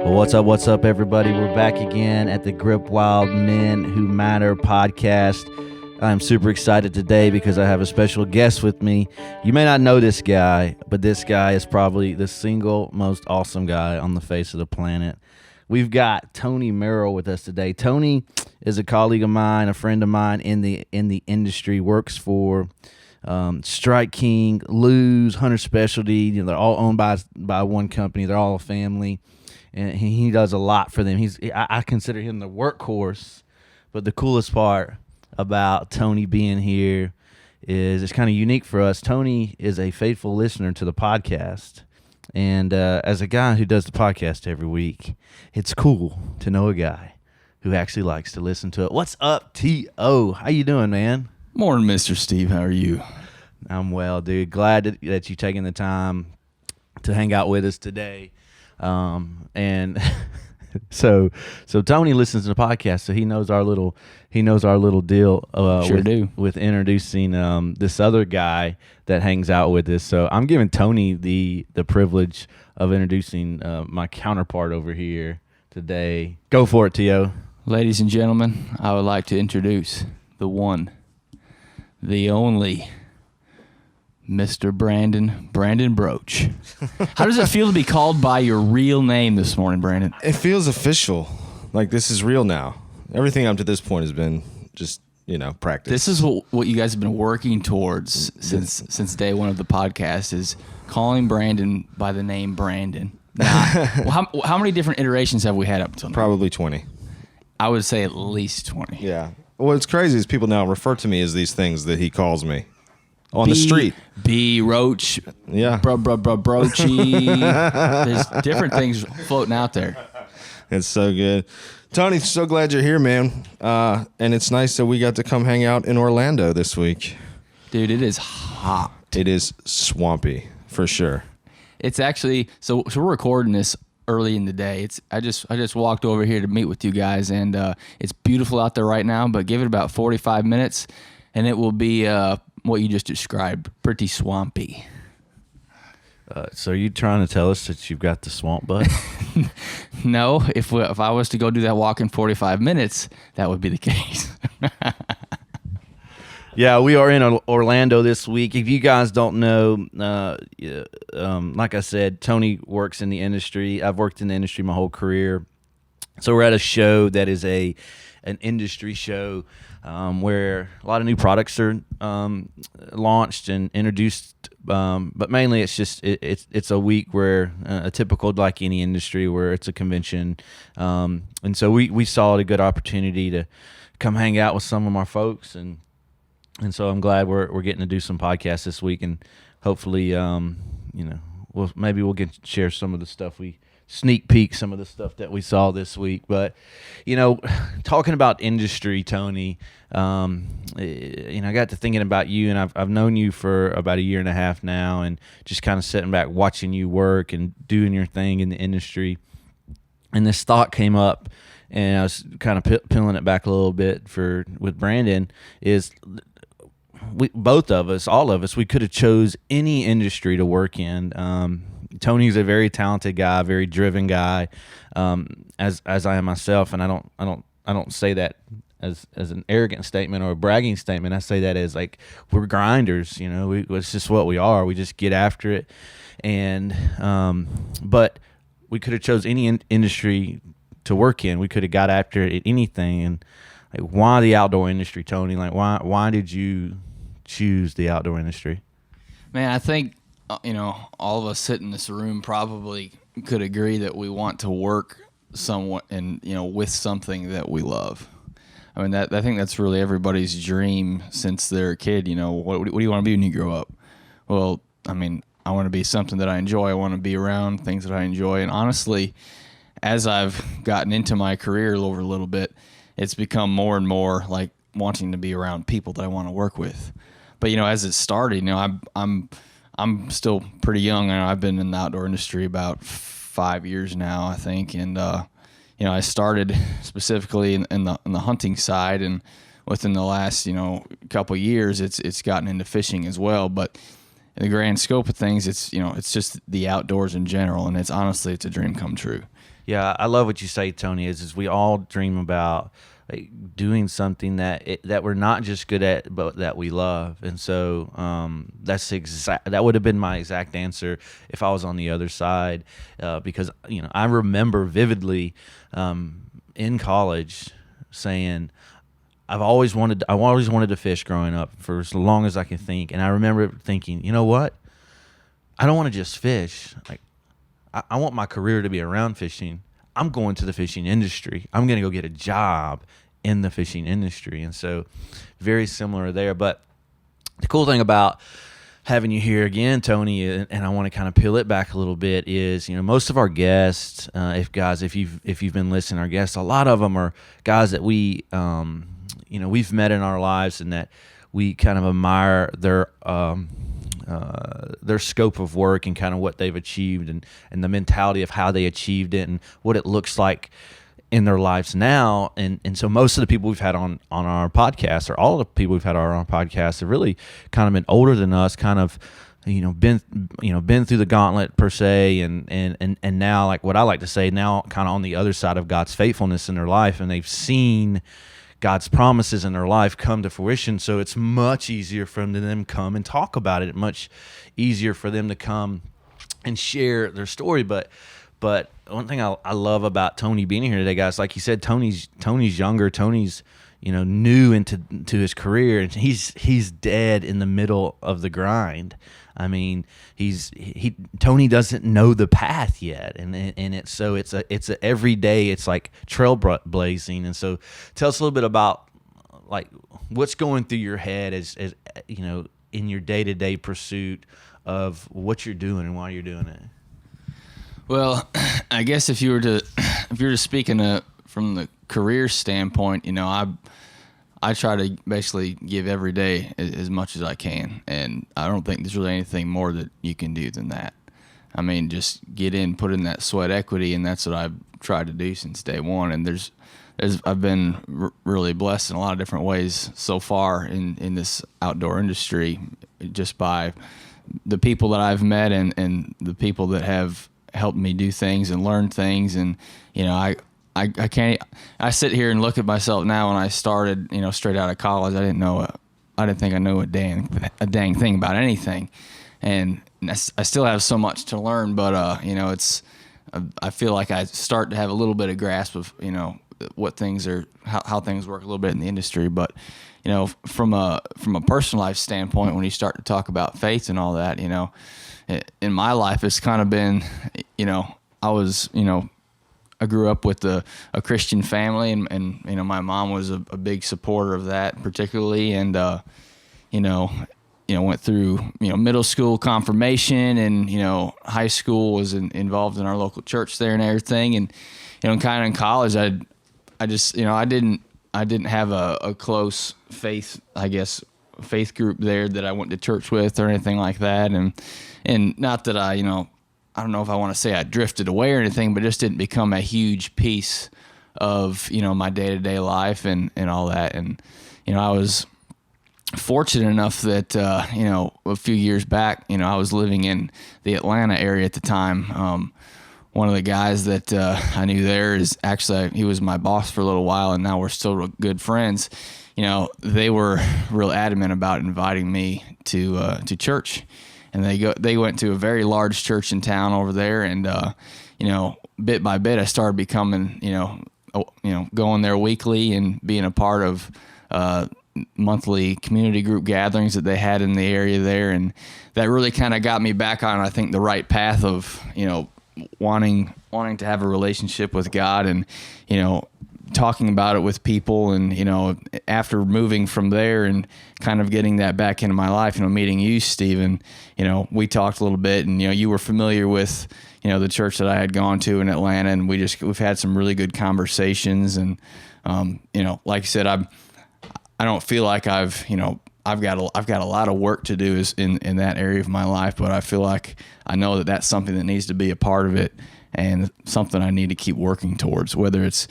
What's up, everybody? We're back again at the Grip Wild Men Who Matter podcast. I'm super excited today because I have a special guest with me. You may not know this guy, but this guy is probably the single most awesome guy on the face of the planet. We've got Tony Mehrl with us today. Tony is a colleague of mine, a friend of mine in the industry, works for Strike King, Lou's, Hunter Specialty. They're all owned by one company. They're all a family. And he does a lot for them. I consider him the workhorse. But the coolest part about Tony being here is it's kind of unique for us. Tony is a faithful listener to the podcast. And as a guy who does the podcast every week, it's cool to know a guy who actually likes to listen to it. What's up, T.O.? How you doing, man? Morning, Mr. Steve. How are you? I'm well, dude. Glad that you've taken the time to hang out with us today. And so Tony listens to the podcast, so he knows our little deal with introducing this other guy that hangs out with us. So I'm giving Tony the privilege of introducing my counterpart over here today. Go for it, T.O. Ladies and gentlemen, I would like to introduce the one, the only Mr. Brandon Broach. How does it feel to be called by your real name this morning, Brandon? It feels official. Like this is real now. Everything up to this point has been just, practice. This is what you guys have been working towards since day one of the podcast, is calling Brandon by the name Brandon. Now, how many different iterations have we had up until now? Probably 20. I would say at least 20. Yeah. What's crazy is people now refer to me as these things that he calls me. On the street. B. Roach. Yeah. Broachy. There's different things floating out there. It's so good. Tony, so glad you're here, man. And it's nice that we got to come hang out in Orlando this week. Dude, it is hot. It is swampy, for sure. It's actually, so we're recording this early in the day. I just walked over here to meet with you guys, and it's beautiful out there right now, but give it about 45 minutes, and it will be what you just described, pretty swampy. So are you trying to tell us that you've got the swamp butt? No, if I was to go do that walk in 45 minutes, that would be the case. Yeah, we are in Orlando this week. If you guys don't know, like I said, Tony works in the industry. I've worked in the industry my whole career. So we're at a show that is an industry show where a lot of new products are launched and introduced, but mainly it's just it's a week where a typical, like any industry, where it's a convention, and so we saw it a good opportunity to come hang out with some of our folks, and so I'm glad we're getting to do some podcasts this week, and hopefully we'll get to share some of the stuff sneak peek some of the stuff that we saw this week. But talking about industry, Tony, I got to thinking about you, and I've known you for about a year and a half now, and just kind of sitting back watching you work and doing your thing in the industry, and this thought came up, and I was kind of peeling it back a little bit with Brandon. Is all of us, we could have chose any industry to work in. Tony's a very talented guy, very driven guy, as I am myself, and I don't say that as an arrogant statement or a bragging statement. I say that as like we're grinders, it's just what we are. We just get after it, and but we could have chose any industry to work in. We could have got after it at anything. And like, why the outdoor industry, Tony? Like, why did you choose the outdoor industry? Man, I think all of us sitting in this room probably could agree that we want to work somewhat and with something that we love. I mean, I think that's really everybody's dream since they're a kid. What do you want to be when you grow up? Well, I mean, I want to be something that I enjoy. I want to be around things that I enjoy. And honestly, as I've gotten into my career over a little bit, it's become more and more like wanting to be around people that I want to work with. But as it started, I'm still pretty young, and I've been in the outdoor industry about 5 years now, I think. And I started specifically in the hunting side, and within the last couple of years, it's gotten into fishing as well. But in the grand scope of things, it's just the outdoors in general, and it's honestly a dream come true. Yeah, I love what you say, Tony. Is we all dream about like doing something that we're not just good at, but that we love. And so that would have been my exact answer if I was on the other side, because I remember vividly in college saying I always wanted to fish growing up for as long as I can think. And I remember thinking, you know what? I don't want to just fish. Like, I want my career to be around fishing. I'm going to the fishing industry. I'm going to go get a job in the fishing industry. And so very similar there. But the cool thing about having you here again, Tony, and I want to kind of peel it back a little bit, is most of our guests, if you've been listening, our guests, a lot of them are guys that we've met in our lives and that we kind of admire their scope of work and kind of what they've achieved and the mentality of how they achieved it and what it looks like in their lives now. And so most of the people we've had on our podcast, or all of the people we've had on our podcast, have really kind of been older than us, kind of been through the gauntlet per se, and now, like what I like to say, now kind of on the other side of God's faithfulness in their life, and they've seen God's promises in their life come to fruition. So it's much easier for them to come and talk about it. Much easier for them to come and share their story. But one thing I love about Tony being here today, guys, like you said, Tony's younger. Tony's new into his career, and he's dead in the middle of the grind. I mean, Tony doesn't know the path yet, and it's a every day. It's like trailblazing. And so, tell us a little bit about like what's going through your head as in your day-to-day pursuit of what you're doing and why you're doing it. Well, I guess if you were to speak from the career standpoint, I try to basically give every day as much as I can, and I don't think there's really anything more that you can do than that. I mean, just get in, put in that sweat equity, and that's what I've tried to do since day one. And I've been really blessed in a lot of different ways so far in this outdoor industry, just by the people that I've met and the people that have helped me do things and learn things. And I can't. I sit here and look at myself now. When I started, straight out of college, I didn't think I knew a dang thing about anything, and I still have so much to learn. But I feel like I start to have a little bit of grasp of what things are, how things work a little bit in the industry. But from a personal life standpoint, when you start to talk about faith and all that, in my life, it's kind of been, I grew up with a Christian family, and my mom was a big supporter of that particularly, and went through middle school confirmation, and high school was involved in our local church there and everything, and kind of in college I just I didn't have a close faith group there that I went to church with or anything like that, and not that I don't know if I want to say I drifted away or anything, but just didn't become a huge piece of, my day-to-day life and all that. And, I was fortunate enough that, a few years back, I was living in the Atlanta area at the time. One of the guys that I knew there is actually, he was my boss for a little while, and now we're still real good friends. They were real adamant about inviting me to church. And they went to a very large church in town over there, and bit by bit I started becoming going there weekly and being a part of monthly community group gatherings that they had in the area there, and that really kind of got me back on, I think, the right path of wanting to have a relationship with God, and talking about it with people. And after moving from there and kind of getting that back into my life, meeting you, Stephen, we talked a little bit, and you were familiar with the church that I had gone to in Atlanta, and we've had some really good conversations. And like I said, I don't feel like I've got a lot of work to do in that area of my life, but I feel like I know that that's something that needs to be a part of it, and something I need to keep working towards, whether it's,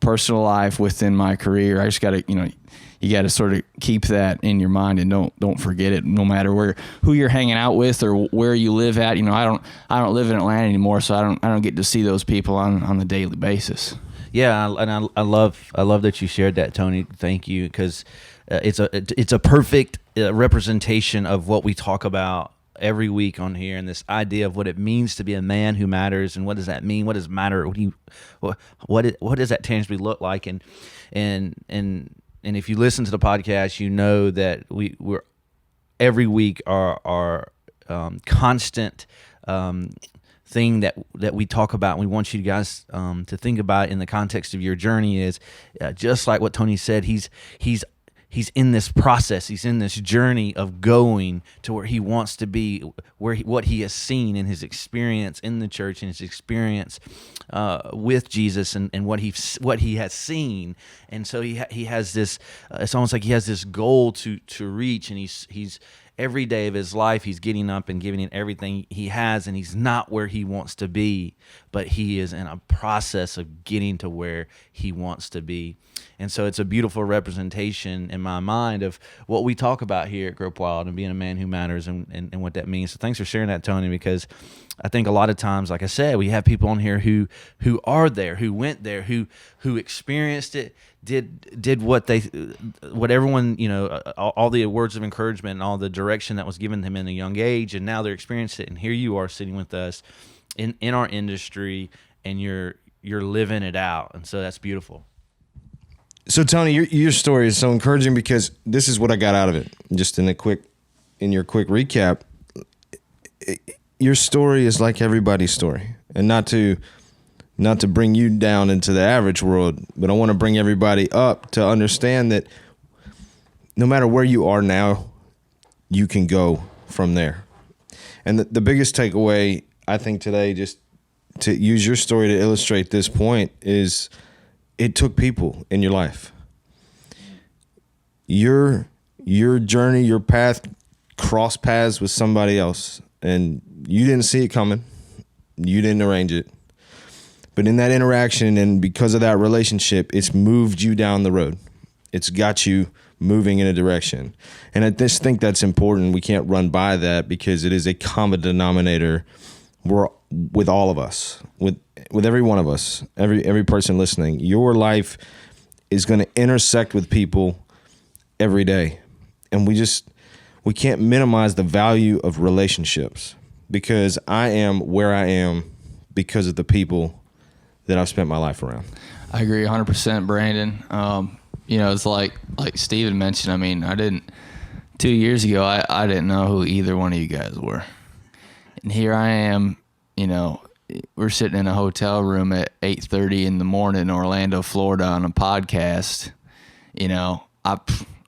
personal life within my career. I just got to, you got to sort of keep that in your mind and don't forget it, no matter who you're hanging out with or where you live at. You know, I don't live in Atlanta anymore, so I don't get to see those people on the daily basis. Yeah, and I love that you shared that, Tony. Thank you, because it's a perfect representation of what we talk about every week on here, and this idea of what it means to be a man who matters, and what does that mean? What does matter? What does that tangibly look like? And if you listen to the podcast, you know that we're every week our constant thing that we talk about, and we want you guys to think about in the context of your journey is just like what Tony said. He's in this process. He's in this journey of going to where he wants to be, what he has seen in his experience in the church, and his experience with Jesus, and what he has seen. And so he has this. It's almost like he has this goal to reach, and he's every day of his life, he's getting up and giving it everything he has, and he's not where he wants to be, but he is in a process of getting to where he wants to be. And so it's a beautiful representation in my mind of what we talk about here at Grope Wild, and being a man who matters, and what that means. So thanks for sharing that, Tony, because I think a lot of times, like I said, we have people on here who are there, who went there, who experienced it, did what everyone, all the words of encouragement and all the direction that was given them in a young age, and now they're experiencing it. And here you are sitting with us in our industry, and you're living it out. And so that's beautiful. So Tony, your story is so encouraging, because this is what I got out of it. Just in your quick recap, your story is like everybody's story, and not to bring you down into the average world, but I want to bring everybody up to understand that no matter where you are now, you can go from there. And the biggest takeaway, I think, today, just to use your story to illustrate this point, is it took people in your life. Your journey, your path crossed paths with somebody else, and you didn't see it coming. You didn't arrange it. But in that interaction, and because of that relationship, it's moved you down the road. It's got you moving in a direction. And I just think that's important. We can't run by that, because it is a common denominator with all of us, with every one of us, every person listening. Your life is going to intersect with people every day. And we can't minimize the value of relationships, because I am where I am because of the people that I've spent my life around. I agree 100%, Brandon. It's like Steven mentioned. I mean, 2 years ago, I didn't know who either one of you guys were. And here I am, we're sitting in a hotel room at 8:30 in the morning in Orlando, Florida, on a podcast.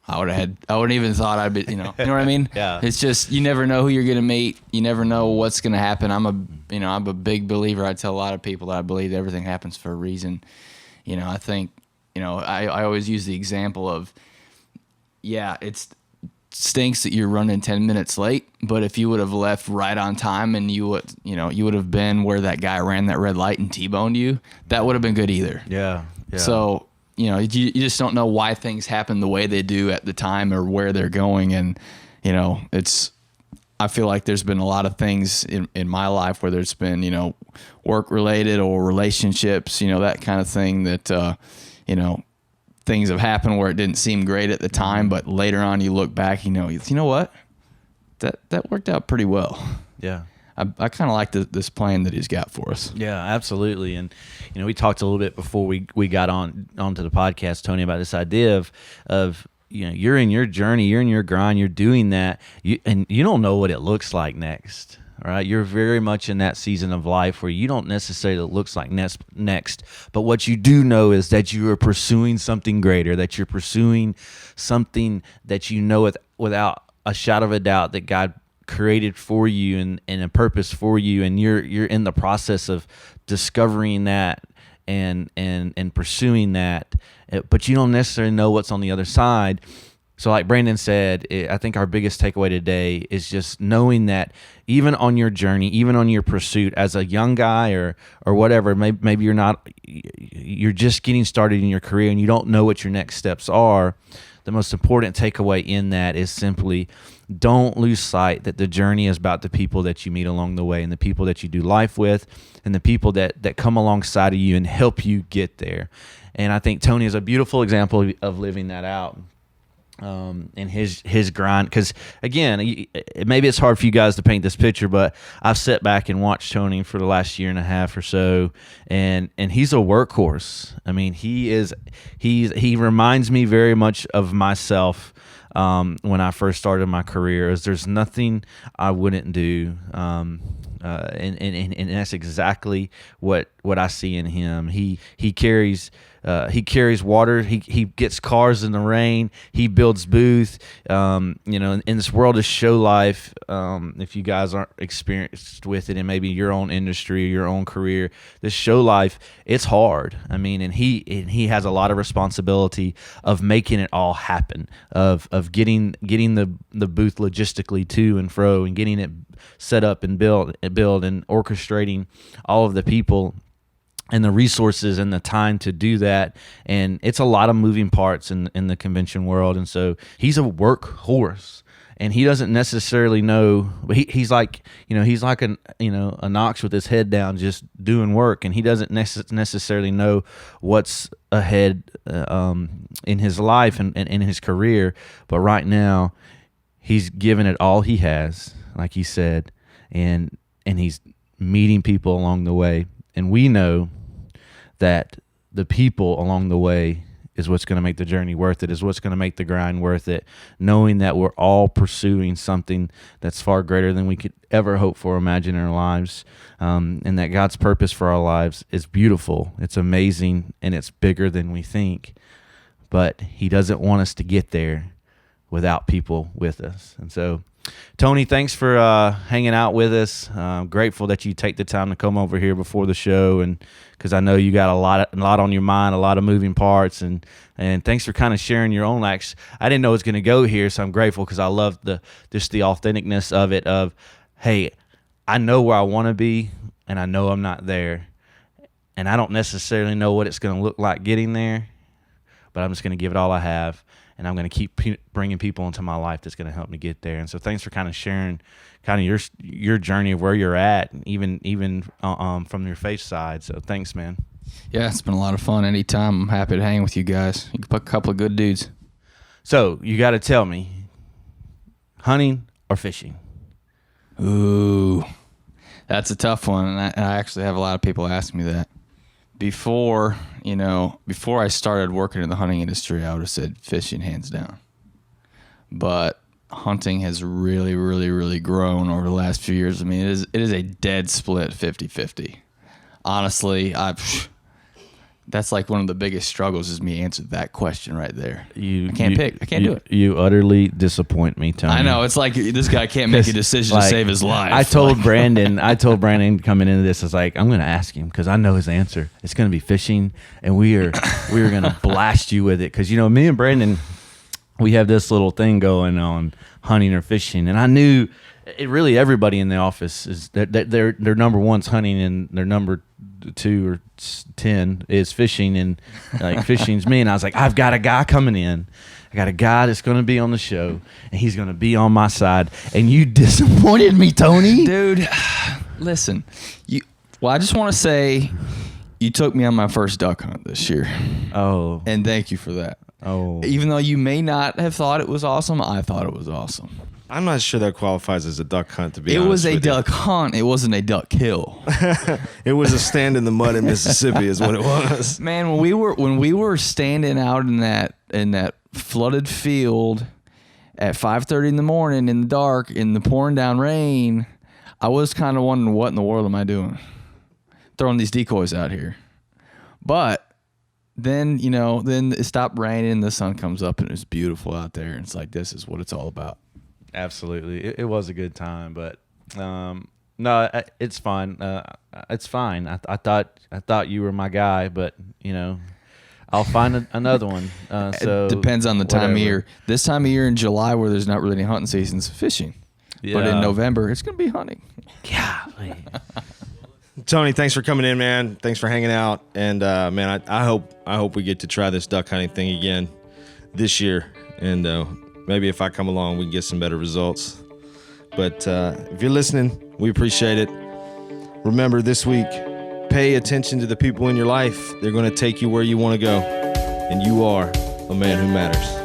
I wouldn't even thought I'd be, you know what I mean? Yeah. It's just, you never know who you're going to meet. You never know what's going to happen. I'm a big believer. I tell a lot of people that I believe everything happens for a reason. I think, I always use the example of, it stinks that you're running 10 minutes late, but if you would have left right on time and you would have been where that guy ran that red light and T-boned you, that would have been good either. Yeah. So, you just don't know why things happen the way they do at the time or where they're going. And, I feel like there's been a lot of things in my life, whether it's been, work related or relationships, that kind of thing that, things have happened where it didn't seem great at the time, but later on you look back, you know what? That worked out pretty well. Yeah. I kind of like this plan that he's got for us. Yeah, absolutely. And, we talked a little bit before we got onto the podcast, Tony, about this idea of you're in your journey, you're in your grind, you're doing that, and you don't know what it looks like next. All right, you're very much in that season of life where you don't necessarily know what it looks like next, but what you do know is that you are pursuing something greater, that you're pursuing something that without a shadow of a doubt that God created for you and a purpose for you, and you're in the process of discovering that and pursuing that, but you don't necessarily know what's on the other side. So like Brandon said, I think our biggest takeaway today is just knowing that even on your journey, even on your pursuit as a young guy or whatever, maybe you're just getting started in your career and you don't know what your next steps are, the most important takeaway in that is simply don't lose sight that the journey is about the people that you meet along the way and the people that you do life with and the people that come alongside of you and help you get there. And I think Tony is a beautiful example of living that out. And his grind, because again, maybe it's hard for you guys to paint this picture, but I've sat back and watched Tony for the last year and a half or so, and he's a workhorse. I mean, he reminds me very much of myself when I first started my career. As there's nothing I wouldn't do, and that's exactly what I see in him. He carries water. He gets cars in the rain. He builds booth. In this world of show life, if you guys aren't experienced with it in maybe your own industry or your own career, this show life, it's hard. I mean, and he has a lot of responsibility of making it all happen, of getting the booth logistically to and fro, and getting it set up and built and orchestrating all of the people and the resources and the time to do that. And it's a lot of moving parts in the convention world. And so he's a workhorse, and he doesn't necessarily know, but he's like a Knox with his head down, just doing work. And he doesn't necessarily know what's ahead in his life and in his career. But right now he's giving it all he has, like he said, and he's meeting people along the way. And we know that the people along the way is what's going to make the journey worth it, is what's going to make the grind worth it, knowing that we're all pursuing something that's far greater than we could ever hope for, imagine in our lives, and that God's purpose for our lives is beautiful, it's amazing, and it's bigger than we think. But he doesn't want us to get there without people with us. And so, Tony, thanks for hanging out with us. I'm grateful that you take the time to come over here before the show, and because I know you got a lot on your mind, a lot of moving parts, and thanks for kind of sharing your own acts. I didn't know it was going to go here, so I'm grateful because I love just the authenticness of it. Of, hey, I know where I want to be, and I know I'm not there, and I don't necessarily know what it's going to look like getting there, but I'm just going to give it all I have. And I'm going to keep bringing people into my life that's going to help me get there. And so thanks for kind of sharing kind of your journey of where you're at, even from your faith side. So thanks, man. Yeah, it's been a lot of fun. Anytime, I'm happy to hang with you guys. You can put a couple of good dudes. So you got to tell me, hunting or fishing? Ooh, that's a tough one. And I actually have a lot of people ask me that. Before I started working in the hunting industry, I would have said fishing hands down. But hunting has really, really, really grown over the last few years. I mean, it is a dead split 50-50. Honestly, that's like one of the biggest struggles is me answer that question right there. I can't pick. I can't do it. You utterly disappoint me, Tony. I know. It's like this guy can't make a decision to save his life. I told Brandon coming into this, I was like, I'm going to ask him because I know his answer. It's going to be fishing, and we are going to blast you with it because, me and Brandon, we have this little thing going on, hunting or fishing, and I knew really everybody in the office is that their number one's hunting and their number 2 or 10 is fishing, and like fishing's me. And I was like, I've got a guy coming in. I got a guy that's going to be on the show, and he's going to be on my side. And you disappointed me, Tony. Dude, listen. I just want to say you took me on my first duck hunt this year. Oh. And thank you for that. Oh. Even though you may not have thought it was awesome, I thought it was awesome. I'm not sure that qualifies as a duck hunt, to be honest. It was a with you. duck hunt. It wasn't a duck kill. It was a stand in the mud in Mississippi is what it was. Man, when we were standing out in that flooded field at 5:30 in the morning in the dark in the pouring down rain, I was kind of wondering, what in the world am I doing? Throwing these decoys out here. But then it stopped raining, the sun comes up, and it was beautiful out there. And it's like, this is what it's all about. Absolutely. It was a good time, but no, it's fine. It's fine. I thought you were my guy, but I'll find another one. So it depends on the time of whatever. year. This time of year in July, where there's not really any hunting seasons, fishing. Yeah. But in November, it's going to be hunting. Golly. Tony, thanks for coming in, man. Thanks for hanging out. And man, I hope we get to try this duck hunting thing again this year. And maybe if I come along, we can get some better results. But if you're listening, we appreciate it. Remember this week, pay attention to the people in your life. They're going to take you where you want to go. And you are a man who matters.